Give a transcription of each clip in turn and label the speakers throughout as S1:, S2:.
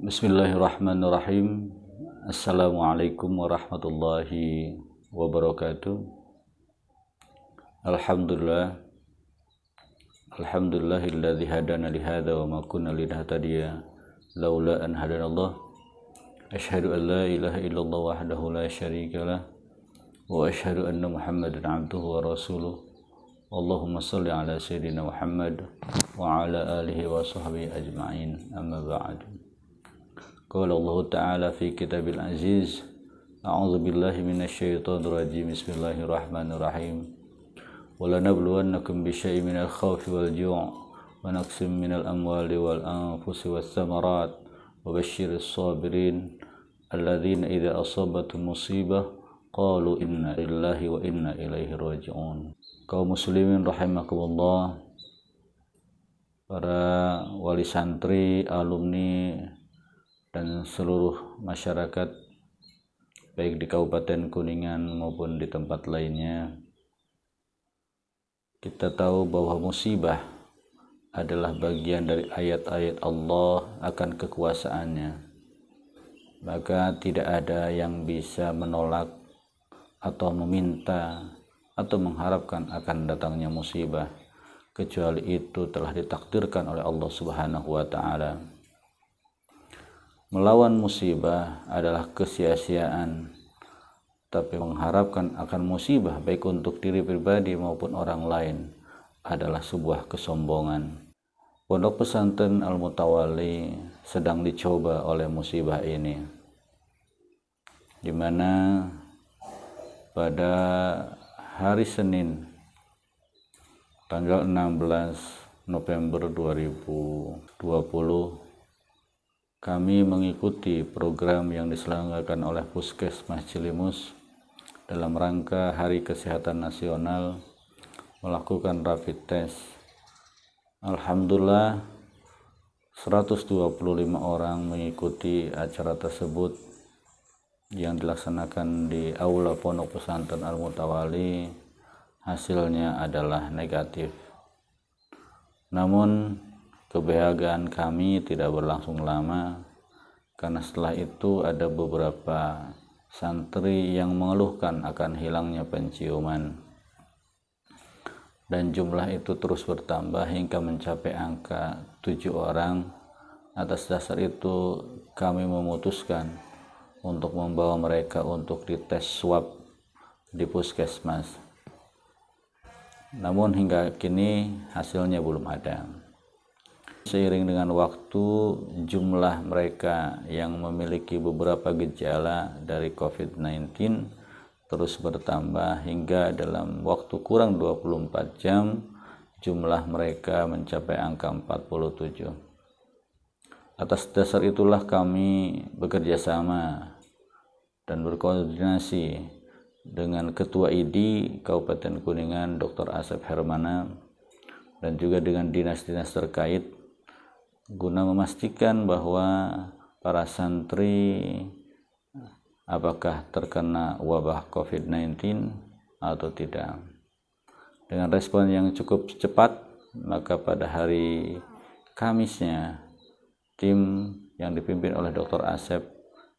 S1: Bismillahirrahmanirrahim. Assalamualaikum warahmatullahi wabarakatuh. Alhamdulillahilladzi hadana li hadza wa ma kunna linahtadiya laula an hadanallah. Asyhadu an la ilaha illallah wahdahu la syarikalah wa asyhadu anna Muhammadan abduhu wa rasuluh. Allahumma shalli ala sayyidina Muhammad wa ala alihi wa sahbihi ajma'in. Amma ba'd. Qala Allah Ta'ala fi kitabil aziz. A'udzu billahi minasyaitonir rajim. Bismillahirrahmanirrahim. Wa lanabluwannakum bisyai'in minal khawfi wal ju' wa naqsim minal amwali wal anfusi was samarat wa basyyiris sabirin alladzina idza asabatuhum musibah qalu inna lillahi wa inna ilaihi raji'un. Kaum muslimin rahimakumullah, para wali santri, alumni dan seluruh masyarakat baik di Kabupaten Kuningan maupun di tempat lainnya. Kita tahu bahwa musibah adalah bagian dari ayat-ayat Allah akan kekuasaannya. Maka tidak ada yang bisa menolak atau meminta atau mengharapkan akan datangnya musibah kecuali itu telah ditakdirkan oleh Allah Subhanahu wa taala. Melawan musibah adalah kesia-siaan, tapi mengharapkan akan musibah baik untuk diri pribadi maupun orang lain adalah sebuah kesombongan. Pondok Pesantren Al-Mutawalli sedang dicoba oleh musibah ini, di mana pada hari Senin tanggal 16 November 2020 kami mengikuti program yang diselenggarakan oleh Puskesmas Cilimus dalam rangka Hari Kesehatan Nasional melakukan rapid test. Alhamdulillah 125 orang mengikuti acara tersebut yang dilaksanakan di Aula Pondok Pesantren Al-Mutawalli. Hasilnya adalah negatif. Namun kebahagiaan kami tidak berlangsung lama, karena setelah itu ada beberapa santri yang mengeluhkan akan hilangnya penciuman, dan jumlah itu terus bertambah hingga mencapai angka 7 orang. Atas dasar itu kami memutuskan untuk membawa mereka untuk dites swab di puskesmas. Namun hingga kini hasilnya belum ada. Seiring dengan waktu, jumlah mereka yang memiliki beberapa gejala dari COVID-19 terus bertambah hingga dalam waktu kurang 24 jam jumlah mereka mencapai angka 47. Atas dasar itulah kami bekerja sama dan berkoordinasi dengan Ketua ID Kabupaten Kuningan Dr. Asep Hermana dan juga dengan dinas-dinas terkait guna memastikan bahwa para santri apakah terkena wabah COVID-19 atau tidak. Dengan respon yang cukup cepat, maka pada hari Kamisnya tim yang dipimpin oleh Dr. Asep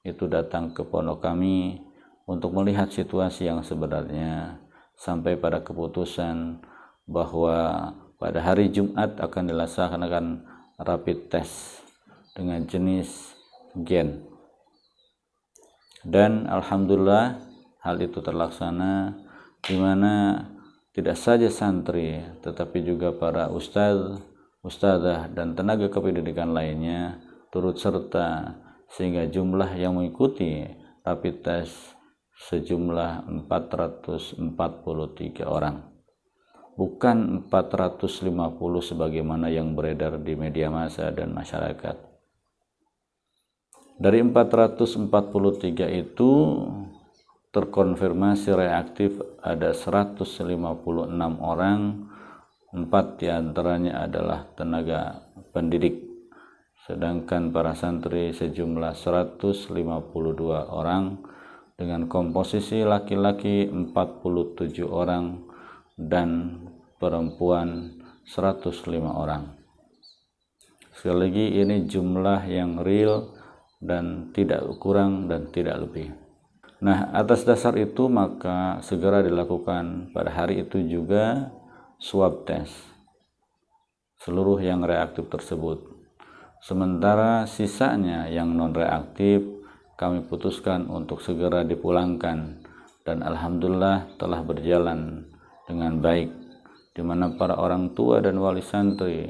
S1: itu datang ke pondok kami untuk melihat situasi yang sebenarnya sampai pada keputusan bahwa pada hari Jumat akan dilaksanakan rapid test dengan jenis gen. Dan alhamdulillah hal itu terlaksana, di mana tidak saja santri tetapi juga para ustadz, ustadzah dan tenaga kependidikan lainnya turut serta, sehingga jumlah yang mengikuti rapid test sejumlah 443 orang. Bukan 450 sebagaimana yang beredar di media massa dan masyarakat. Dari 443 itu terkonfirmasi reaktif ada 156 orang, 4 diantaranya adalah tenaga pendidik, sedangkan para santri sejumlah 152 orang dengan komposisi laki-laki 47 orang dan perempuan 105 orang. Sekali lagi, ini jumlah yang real dan tidak kurang dan tidak lebih. Nah, atas dasar itu maka segera dilakukan pada hari itu juga swab test seluruh yang reaktif tersebut. Sementara sisanya yang non reaktif kami putuskan untuk segera dipulangkan, dan alhamdulillah telah berjalan dengan baik, di mana para orang tua dan wali santri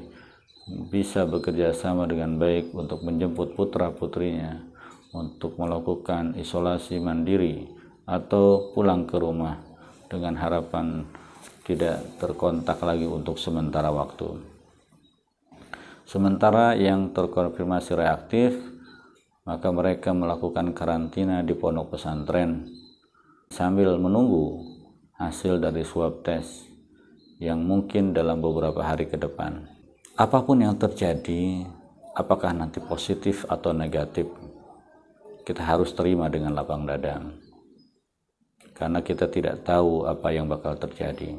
S1: bisa bekerja sama dengan baik untuk menjemput putra-putrinya untuk melakukan isolasi mandiri atau pulang ke rumah dengan harapan tidak terkontak lagi untuk sementara waktu. Sementara yang terkonfirmasi reaktif, maka mereka melakukan karantina di pondok pesantren sambil menunggu hasil dari swab test yang mungkin dalam beberapa hari ke depan. Apapun yang terjadi, apakah nanti positif atau negatif, kita harus terima dengan lapang dada, karena kita tidak tahu apa yang bakal terjadi.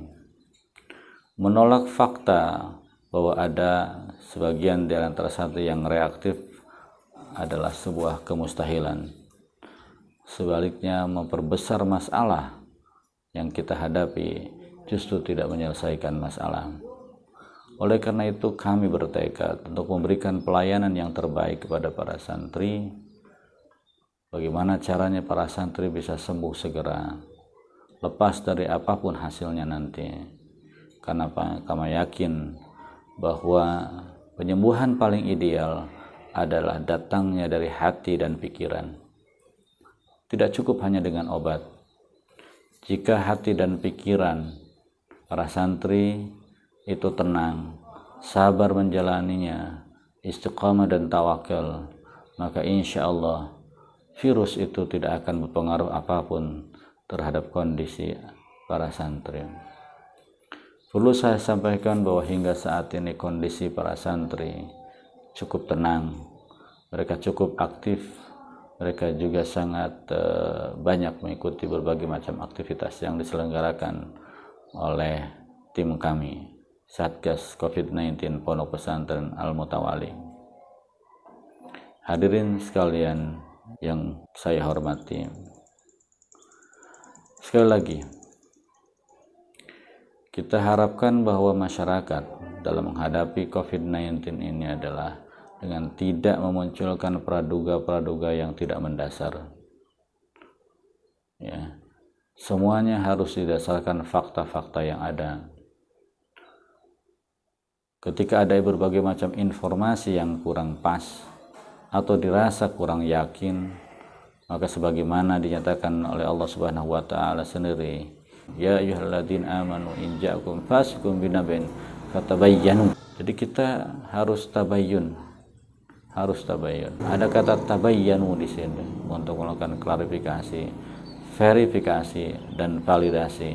S1: Menolak fakta bahwa ada sebagian di antara santri yang reaktif adalah sebuah kemustahilan. Sebaliknya, memperbesar masalah yang kita hadapi justru tidak menyelesaikan masalah. Oleh karena itu, kami bertekad untuk memberikan pelayanan yang terbaik kepada para santri. Bagaimana caranya para santri bisa sembuh segera, lepas dari apapun hasilnya nanti. Karena kami yakin bahwa penyembuhan paling ideal adalah datangnya dari hati dan pikiran. Tidak cukup hanya dengan obat. Jika hati dan pikiran para santri itu tenang, sabar menjalaninya, istiqamah dan tawakal, maka insya Allah virus itu tidak akan berpengaruh apapun terhadap kondisi para santri. Perlu saya sampaikan bahwa hingga saat ini kondisi para santri cukup tenang, mereka cukup aktif, mereka juga sangat banyak mengikuti berbagai macam aktivitas yang diselenggarakan oleh tim kami, Satgas COVID-19 Pondok Pesantren Al-Mutawali. Hadirin sekalian yang saya hormati, sekali lagi kita harapkan bahwa masyarakat dalam menghadapi COVID-19 ini adalah dengan tidak memunculkan praduga-praduga yang tidak mendasar. Ya, semuanya harus didasarkan fakta-fakta yang ada. Ketika ada berbagai macam informasi yang kurang pas atau dirasa kurang yakin, maka sebagaimana dinyatakan oleh Allah Subhanahu wa taala sendiri, ya ayyuhalladzina amanu in ja'akum fasiqun binaba'in fatabayyanu. Jadi kita harus tabayyun. Ada kata tabayyanu di sini untuk melakukan klarifikasi, verifikasi dan validasi,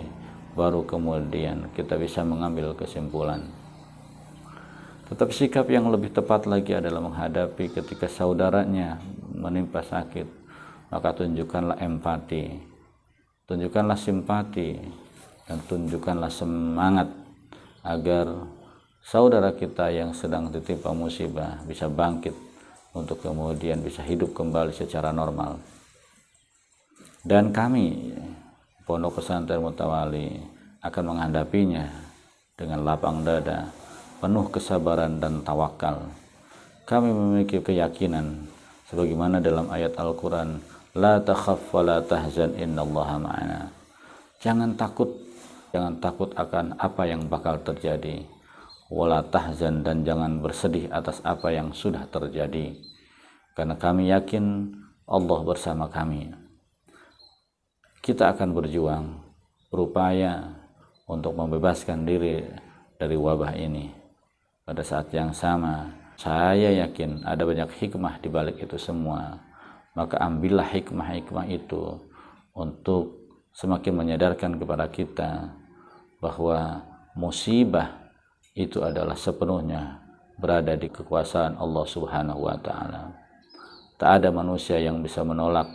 S1: baru kemudian kita bisa mengambil kesimpulan. Tetapi sikap yang lebih tepat lagi adalah menghadapi ketika saudaranya menimpa sakit, maka tunjukkanlah empati, tunjukkanlah simpati, dan tunjukkanlah semangat agar saudara kita yang sedang ditimpa musibah bisa bangkit untuk kemudian bisa hidup kembali secara normal. Dan kami, Pondok Pesantren Mutawali, akan menghadapinya dengan lapang dada, penuh kesabaran dan tawakal. Kami memiliki keyakinan sebagaimana dalam ayat Al-Quran, la takhaf wa la tahzan innallaha ma'ana. Jangan takut akan apa yang bakal terjadi, wala tahzan, dan jangan bersedih atas apa yang sudah terjadi, karena kami yakin Allah bersama kami. Kita akan berjuang, berupaya untuk membebaskan diri dari wabah ini. Pada saat yang sama, saya yakin ada banyak hikmah di balik itu semua. Maka ambillah hikmah-hikmah itu untuk semakin menyadarkan kepada kita bahwa musibah itu adalah sepenuhnya berada di kekuasaan Allah Subhanahu wa taala. Tak ada manusia yang bisa menolak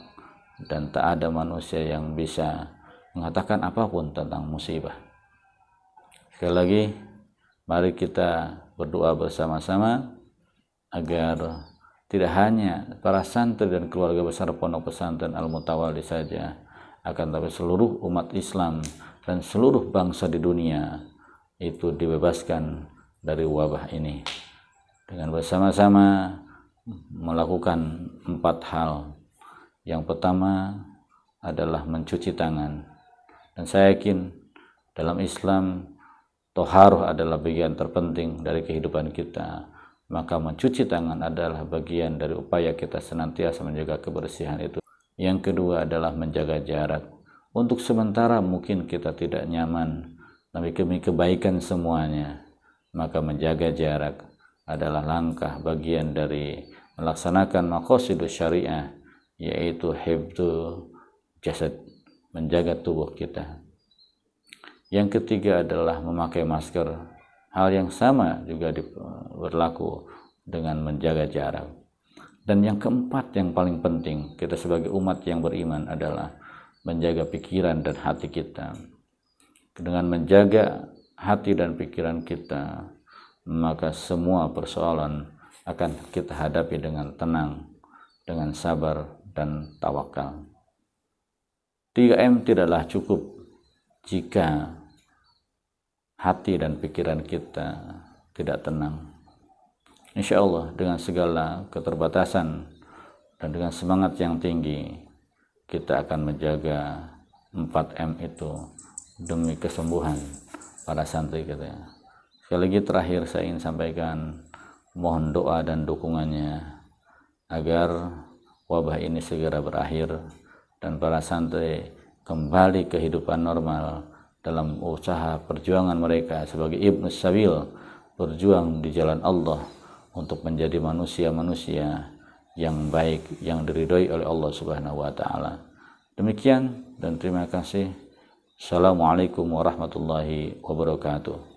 S1: dan tak ada manusia yang bisa mengatakan apapun tentang musibah. Sekali lagi, mari kita berdoa bersama-sama agar tidak hanya para santri dan keluarga besar Pondok Pesantren Al-Mutawalli saja, akan tapi seluruh umat Islam dan seluruh bangsa di dunia itu dibebaskan dari wabah ini dengan bersama-sama melakukan 4 hal. Yang pertama adalah mencuci tangan, dan saya yakin dalam Islam toharoh adalah bagian terpenting dari kehidupan kita, maka mencuci tangan adalah bagian dari upaya kita senantiasa menjaga kebersihan itu. Yang kedua adalah menjaga jarak. Untuk sementara mungkin kita tidak nyaman, tapi demi kebaikan semuanya, maka menjaga jarak adalah langkah bagian dari melaksanakan maqasidus syariah, yaitu hifdzu jasad, menjaga tubuh kita. Yang ketiga adalah memakai masker. Hal yang sama juga berlaku dengan menjaga jarak. Dan yang keempat yang paling penting kita sebagai umat yang beriman adalah menjaga pikiran dan hati kita. Dengan menjaga hati dan pikiran kita, maka semua persoalan akan kita hadapi dengan tenang, dengan sabar dan tawakal. 3M tidaklah cukup jika hati dan pikiran kita tidak tenang. Insya Allah dengan segala keterbatasan dan dengan semangat yang tinggi, kita akan menjaga 4M itu demi kesembuhan para santri kita. Sekali lagi terakhir saya ingin sampaikan, mohon doa dan dukungannya agar wabah ini segera berakhir dan para santri kembali kehidupan normal dalam usaha perjuangan mereka sebagai ibnu sabil, berjuang di jalan Allah untuk menjadi manusia-manusia yang baik, yang diridhoi oleh Allah Subhanahu wa taala. Demikian dan terima kasih. Assalamualaikum warahmatullahi wabarakatuh.